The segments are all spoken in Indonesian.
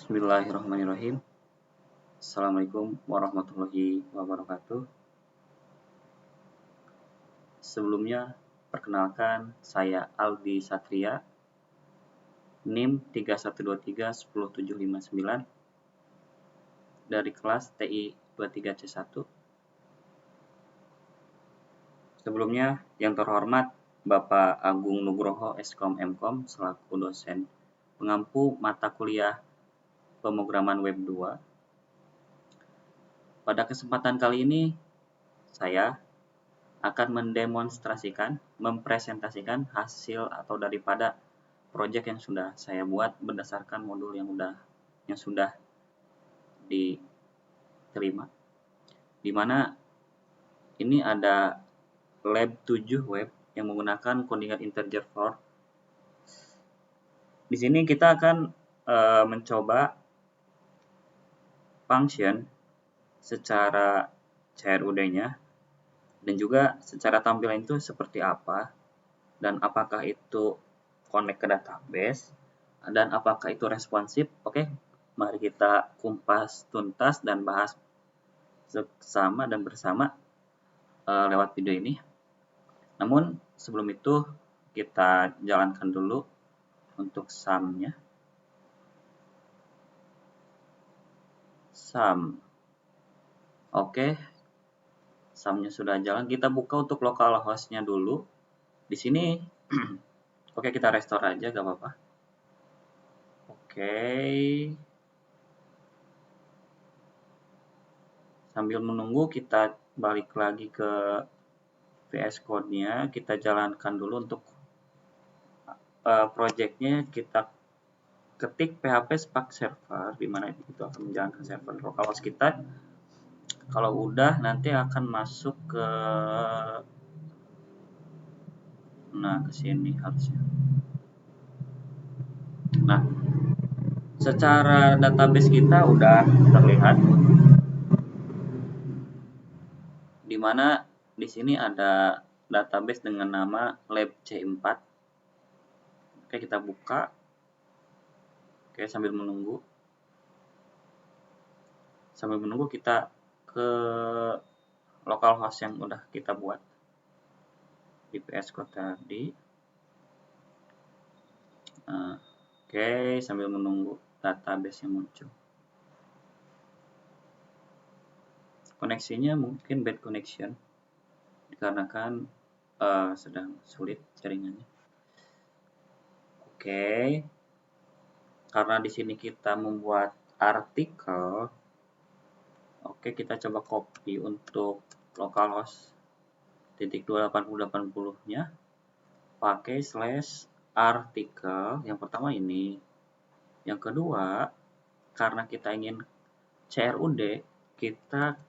Bismillahirrahmanirrahim. Assalamualaikum warahmatullahi wabarakatuh. Sebelumnya, perkenalkan saya Aldi Satria, NIM 3123-10759 dari kelas TI 23C1. Sebelumnya, yang terhormat Bapak Agung Nugroho Skom Mkom selaku dosen pengampu mata kuliah pemrograman web 2. Pada kesempatan kali ini, saya akan mempresentasikan hasil atau daripada proyek yang sudah saya buat berdasarkan modul yang sudah diterima. Di mana ini ada lab 7 web yang menggunakan codingan integer for. Di sini kita akan mencoba function secara CRUD-nya dan juga secara tampilan itu seperti apa, dan apakah itu connect ke database, dan apakah itu responsif. Oke, mari kita kumpas tuntas dan bahas bersama lewat video ini. Namun sebelum itu kita jalankan dulu untuk sum-nya. Oke, sum-nya sudah jalan. Kita buka untuk localhost-nya dulu. Di sini oke, kita restore aja, gak apa-apa. Oke. Sambil menunggu, kita balik lagi ke VS Code-nya. Kita jalankan dulu untuk project-nya. Kita ketik php spark server, di mana itu akan menjalankan server localhost kita. Kalau udah, nanti akan masuk ke sini harusnya. Nah, secara database kita udah terlihat, di mana di sini ada database dengan nama lab C4. Oke, kita buka. Oke, sambil menunggu kita ke localhost yang udah kita buat di VS Code tadi. Oke, sambil menunggu database yang muncul. Koneksinya mungkin bad connection dikarenakan sedang sulit jaringannya. Oke, karena di sini kita membuat artikel. Oke, kita coba copy untuk localhost .28080-nya pakai /artikel. Yang pertama ini. Yang kedua, karena kita ingin CRUD, kita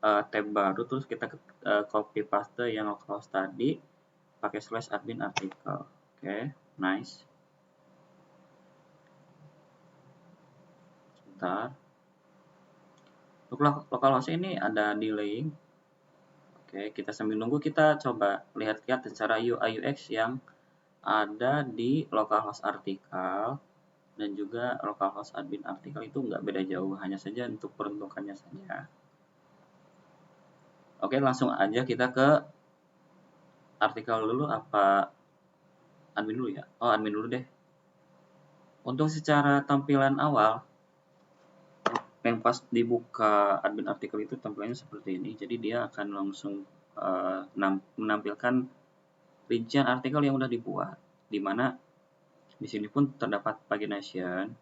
tab baru, terus kita copy paste yang localhost tadi pakai /admin artikel. Oke, nice. Sebentar. Untuk localhost ini ada delaying. Oke, kita sambil nunggu, kita coba lihat secara UI UX yang ada di localhost artikel dan juga localhost admin artikel itu nggak beda jauh, hanya saja untuk peruntukannya saja. Oke, langsung aja kita ke artikel dulu, apa admin dulu ya? Oh, admin dulu deh. Untuk secara tampilan awal, yang pas dibuka admin artikel itu tampilannya seperti ini. Jadi dia akan langsung menampilkan rincian artikel yang udah dibuat, di mana di sini pun terdapat pagination,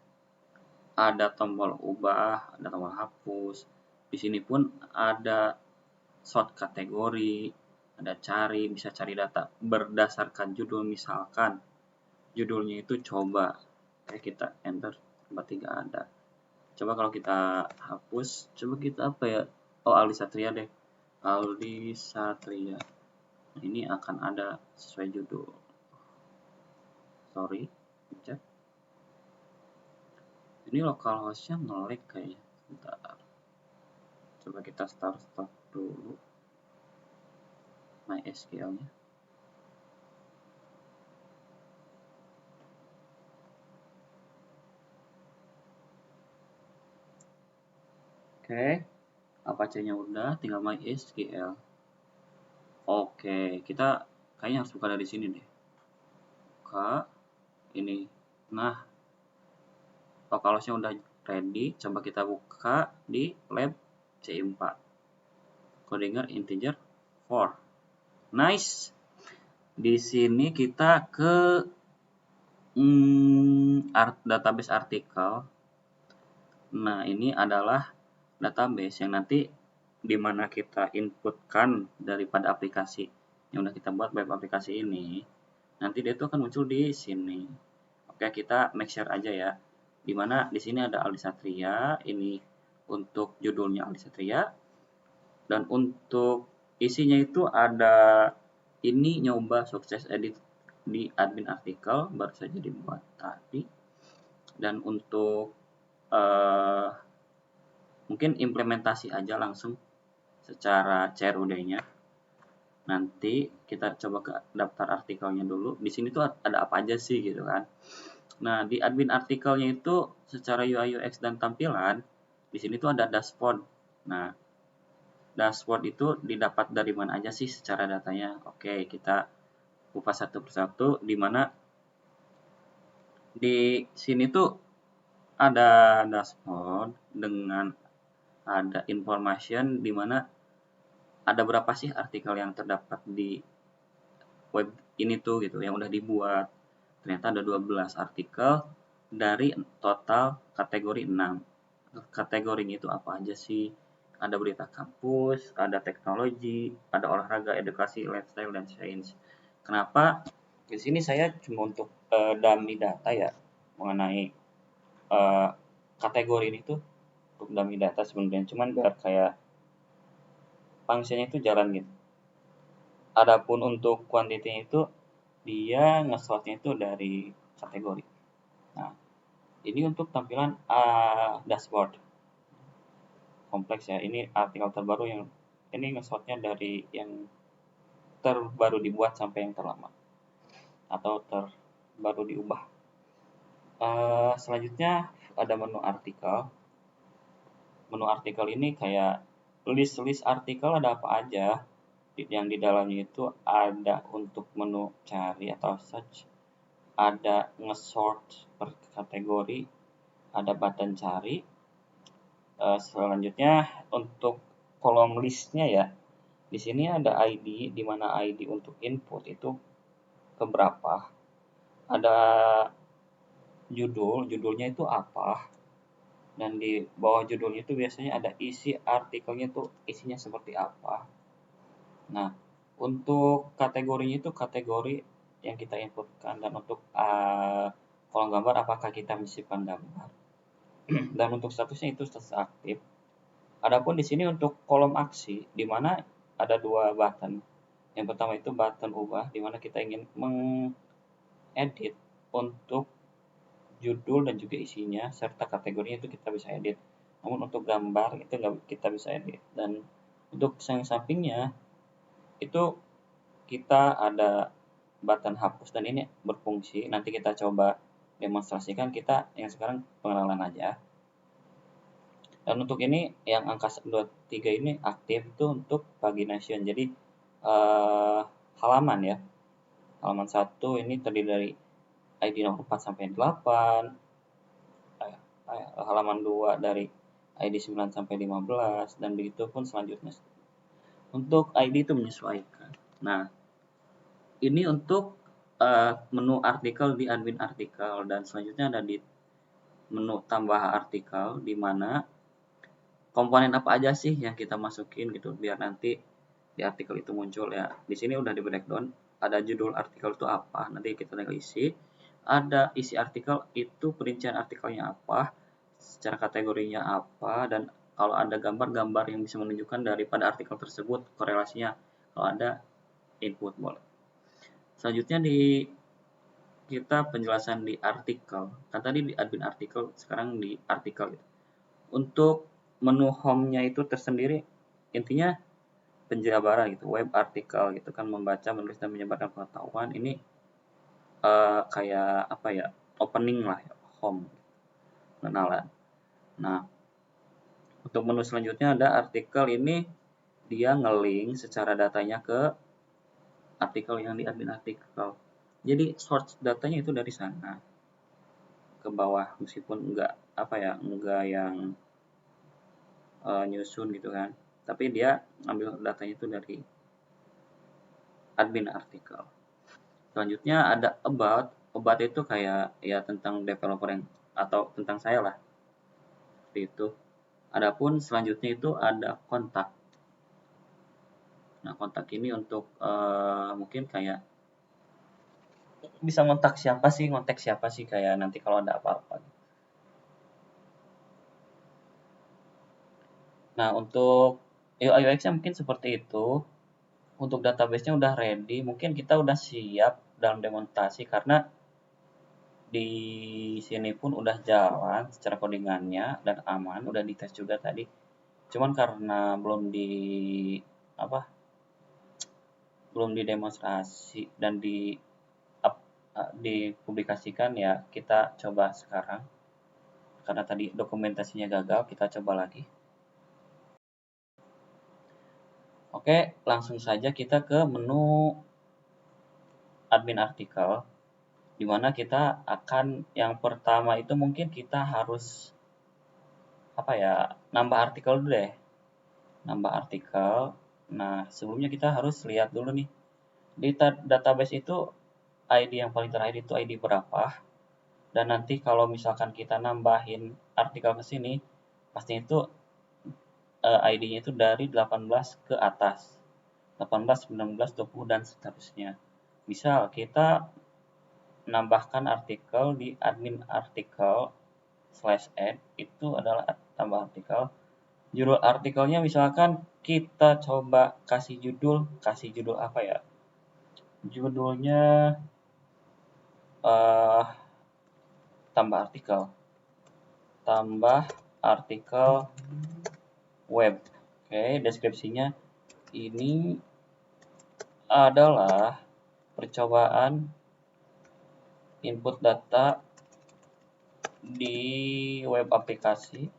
ada tombol ubah, ada tombol hapus. Di sini pun ada sort kategori, ada cari, bisa cari data berdasarkan judul. Misalkan judulnya itu coba, kita enter, berarti nggak ada. Coba kalau kita hapus, coba kita apa ya? Oh, Aldi Satria deh, Aldi Satria. Ini akan ada sesuai judul. Sorry, cek. Ini localhost-nya nge-lag kayaknya. Bentar. Coba kita start dulu MySQL-nya. Oke, Apache-nya udah, tinggal MySQL. Oke, kita kayaknya harus buka dari sini deh. Buka ini. Nah, localhost-nya udah ready, coba kita buka di lab C4. Codingnya integer 4. Nice. Di sini kita ke database artikel. Nah, ini adalah database yang nanti dimana kita inputkan daripada aplikasi yang udah kita buat web aplikasi ini, nanti dia tuh akan muncul di sini. Oke, kita make sure aja ya. Dimana di sini ada Aldi Satria, ini untuk judulnya Aldi Satria, dan untuk isinya itu ada ini nyoba sukses edit di admin artikel baru saja dibuat tadi, dan untuk mungkin implementasi aja langsung secara CRUD-nya. Nanti kita coba ke daftar artikelnya dulu. Di sini tuh ada apa aja sih gitu kan. Nah, di admin artikelnya itu secara UI UX dan tampilan, di sini tuh ada dashboard. Nah, dashboard itu didapat dari mana aja sih secara datanya? Oke, kita kupas satu persatu, di mana di sini tuh ada dashboard dengan ada information di mana ada berapa sih artikel yang terdapat di web ini tuh gitu yang udah dibuat. Ternyata ada 12 artikel dari total kategori 6. Kategorinya itu apa aja sih? Ada berita kampus, ada teknologi, ada olahraga, edukasi, lifestyle, dan sains. Kenapa? Di sini saya cuma untuk dummy data ya mengenai kategori ini tuh untuk dummy data sebenarnya, cuman biar kayak fungsinya itu jalan gitu. Adapun untuk kuantitinya itu dia nge-sortnya itu dari kategori. Nah, ini untuk tampilan dashboard kompleks ya. Ini artikel terbaru yang ini nge-sortnya dari yang terbaru dibuat sampai yang terlama atau terbaru diubah. Selanjutnya ada menu artikel. Menu artikel ini kayak list artikel ada apa aja. Yang di dalamnya itu ada untuk menu cari atau search, ada nge-sort per kategori, ada button cari. Selanjutnya untuk kolom listnya ya, di sini ada ID, di mana ID untuk input itu keberapa, ada judulnya itu apa, dan di bawah judulnya itu biasanya ada isi artikelnya itu isinya seperti apa. Nah, untuk kategorinya itu kategori yang kita inputkan, dan untuk kolom gambar apakah kita menyisipkan gambar. Dan untuk statusnya itu status aktif. Adapun di sini untuk kolom aksi, di mana ada dua button. Yang pertama itu button ubah, di mana kita ingin mengedit untuk judul dan juga isinya, serta kategorinya itu kita bisa edit. Namun untuk gambar itu nggak kita bisa edit. Dan untuk yang sampingnya itu kita ada button hapus, dan ini berfungsi. Nanti kita coba demonstrasikan, kita yang sekarang pengenalan aja. Dan untuk ini yang angka 23 ini aktif itu untuk pagination. Jadi halaman ya. Halaman 1 ini terdiri dari ID nomor 4 sampai 8. Halaman 2 dari ID 9 sampai 15, dan begitu pun selanjutnya. Untuk ID itu menyesuaikan. Nah, ini untuk menu artikel di admin artikel, dan selanjutnya ada di menu tambah artikel, di mana komponen apa aja sih yang kita masukin gitu biar nanti di artikel itu muncul ya. Di sini udah di breakdown, ada judul artikel itu apa, nanti kita tinggal isi. Ada isi artikel itu perincian artikelnya apa, secara kategorinya apa, dan kalau ada gambar-gambar yang bisa menunjukkan daripada artikel tersebut korelasinya, kalau ada input boleh. Selanjutnya di kita penjelasan di artikel, kan tadi di admin artikel, sekarang di artikel gitu. Untuk menu home-nya itu tersendiri, intinya penjabaran gitu, web artikel gitu kan, membaca, menulis, dan menyebarkan pengetahuan. Ini kayak apa ya, opening lah ya, home, kenalan. Nah, Untuk menu selanjutnya ada artikel, ini dia nge-link secara datanya ke artikel yang di admin artikel. Jadi source datanya itu dari sana ke bawah, meskipun enggak yang nyusun gitu kan, tapi dia ambil datanya itu dari admin artikel. Selanjutnya ada about. About itu kayak ya tentang developer yang atau tentang saya lah, seperti itu. Adapun selanjutnya itu ada kontak. Nah, kontak ini untuk mungkin kayak bisa ngontak siapa sih kayak nanti kalau ada apa-apa. Nah, untuk UI UX-nya mungkin seperti itu. Untuk database-nya udah ready, mungkin kita udah siap dalam demonstrasi karena di sini pun udah jalan secara codingannya dan aman, udah dites juga tadi. Cuman karena belum didemonstrasi dan dipublikasikan, ya kita coba sekarang. Karena tadi dokumentasinya gagal, kita coba lagi. Oke, langsung saja kita ke menu admin artikel, dimana kita akan yang pertama itu mungkin kita harus nambah artikel dulu deh. Nambah artikel. Nah, sebelumnya kita harus lihat dulu nih di database itu ID yang paling terakhir itu ID berapa, dan nanti kalau misalkan kita nambahin artikel ke sini pasti itu ID-nya itu dari 18 ke atas, 18, 19, 20 dan seterusnya. Misal kita menambahkan artikel di admin artikel /add, itu adalah tambah artikel. Judul artikelnya misalkan kita coba kasih judul apa ya? Judulnya tambah artikel web. Oke, deskripsinya ini adalah percobaan input data di web aplikasi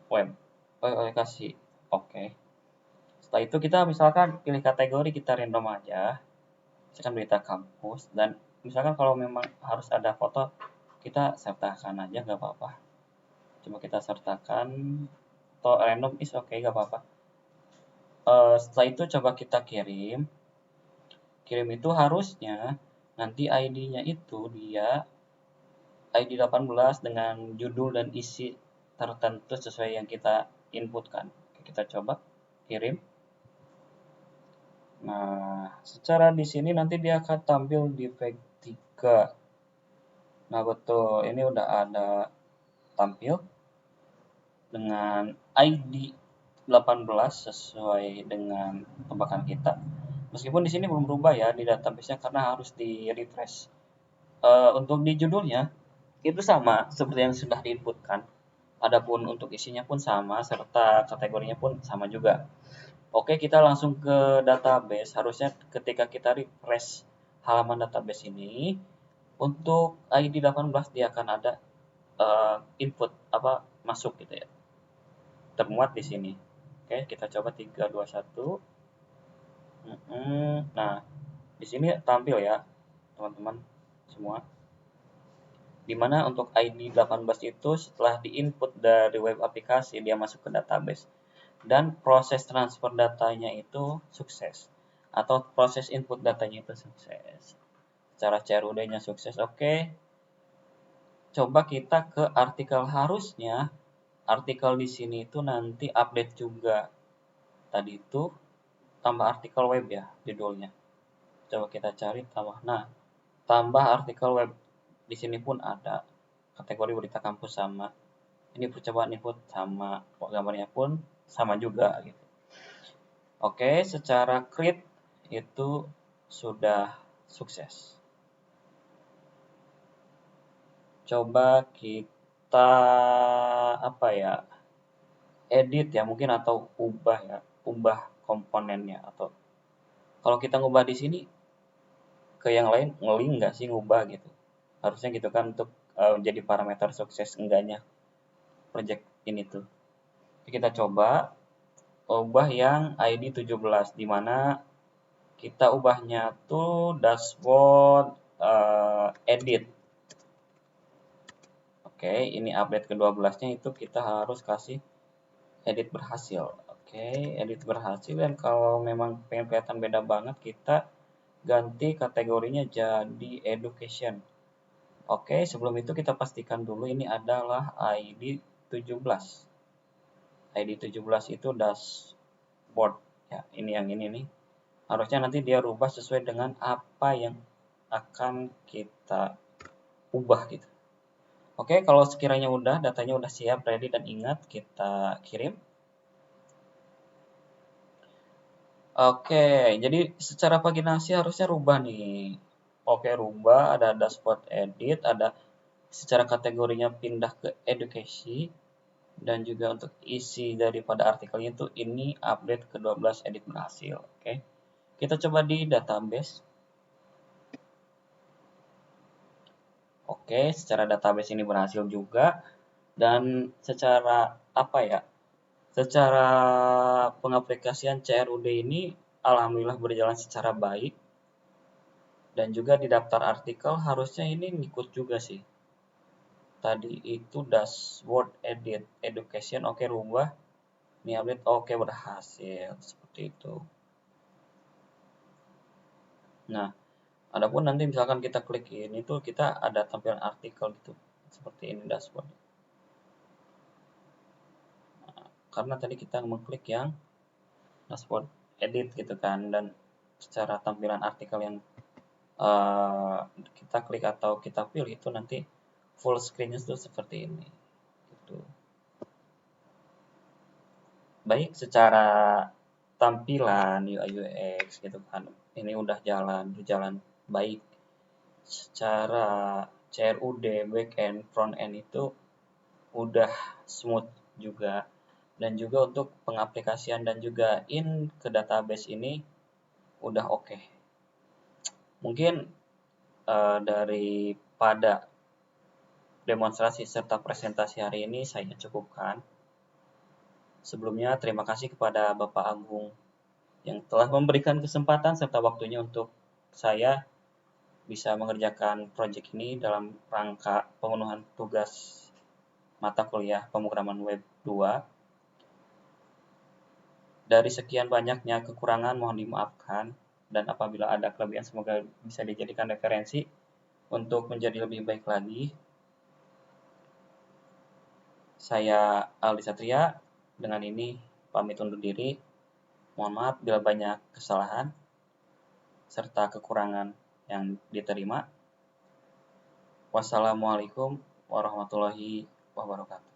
web aplikasi. Oke. Setelah itu kita misalkan pilih kategori, kita random aja, misalkan berita kampus, dan misalkan kalau memang harus ada foto kita sertakan aja, nggak apa-apa. Coba kita sertakan atau random is oke, nggak apa-apa. Setelah itu coba kita kirim itu harusnya nanti ID-nya itu dia ID 18 dengan judul dan isi tertentu sesuai yang kita inputkan. Kita coba kirim. Nah, secara di sini nanti dia akan tampil di page 3. Nah, betul, ini udah ada tampil dengan ID 18 sesuai dengan tebakan kita. Meskipun di sini belum berubah ya di database-nya karena harus di-refresh. Untuk di judulnya itu sama seperti yang sudah diinputkan. Adapun untuk isinya pun sama, serta kategorinya pun sama juga. Oke, kita langsung ke database. Harusnya ketika kita refresh halaman database ini, untuk ID 18 dia akan ada input masuk gitu ya. Termuat di sini. Oke, kita coba 3 2 1. Nah, di sini tampil ya, teman-teman semua. Dimana untuk ID 18 itu setelah diinput dari web aplikasi dia masuk ke database. Dan proses transfer datanya itu sukses. Atau proses input datanya itu sukses. Secara CRUD-nya sukses, oke. Coba kita ke artikel, harusnya artikel di sini itu nanti update juga. Tadi itu tambah artikel web ya judulnya. Coba kita cari tambah. Nah, tambah artikel web di sini pun ada. Kategori berita kampus sama. Ini percobaan input sama, gambarnya pun sama juga gitu. Oke, secara create itu sudah sukses. Coba kita edit ya mungkin, atau ubah komponennya, atau kalau kita ngubah di sini ke yang lain ngeling nggak sih ngubah gitu. Harusnya gitu kan untuk jadi parameter sukses enggaknya project ini tuh. Kita coba ubah yang ID 17, di mana kita ubahnya tuh dashboard edit. Oke, ini update ke-12-nya itu kita harus kasih edit berhasil. Oke, edit berhasil, dan kalau memang pengen kelihatan beda banget, kita ganti kategorinya jadi education. Oke, sebelum itu kita pastikan dulu ini adalah ID 17. ID 17 itu dashboard. Ya, ini yang ini nih. Harusnya nanti dia rubah sesuai dengan apa yang akan kita ubah gitu. Oke, kalau sekiranya udah, datanya udah siap, ready, dan ingat, kita kirim. Oke, jadi secara paginasi harusnya rubah nih. Oke, rubah, ada dashboard edit, ada secara kategorinya pindah ke education, dan juga untuk isi daripada artikelnya itu ini update ke-12 edit berhasil. Oke, kita coba di database. Oke, secara database ini berhasil juga, dan secara apa ya? Secara pengaplikasian CRUD ini alhamdulillah berjalan secara baik, dan juga di daftar artikel harusnya ini ngikut juga sih. Tadi itu dashboard edit education, oke, rubah, ini update, oke, berhasil seperti itu. Nah, adapun nanti misalkan kita klik ini tuh kita ada tampilan artikel gitu, seperti ini dashboard. Nah, karena tadi kita mengklik yang dashboard edit gitu kan, dan secara tampilan artikel yang kita klik atau kita pilih itu nanti full screen-nya itu seperti ini gitu. Baik, secara tampilan UI UX gitu kan, ini udah berjalan baik. Secara CRUD backend frontend itu udah smooth juga, dan juga untuk pengaplikasian dan juga in ke database ini udah oke. Mungkin daripada demonstrasi serta presentasi hari ini saya cukupkan. Sebelumnya terima kasih kepada Bapak Agung yang telah memberikan kesempatan serta waktunya untuk saya bisa mengerjakan proyek ini dalam rangka pemenuhan tugas mata kuliah pemrograman web 2. Dari sekian banyaknya kekurangan mohon dimaafkan, dan apabila ada kelebihan semoga bisa dijadikan referensi untuk menjadi lebih baik lagi. Saya Aldi Satria, dengan ini pamit undur diri. Mohon maaf bila banyak kesalahan serta kekurangan yang diterima. Wassalamualaikum warahmatullahi wabarakatuh.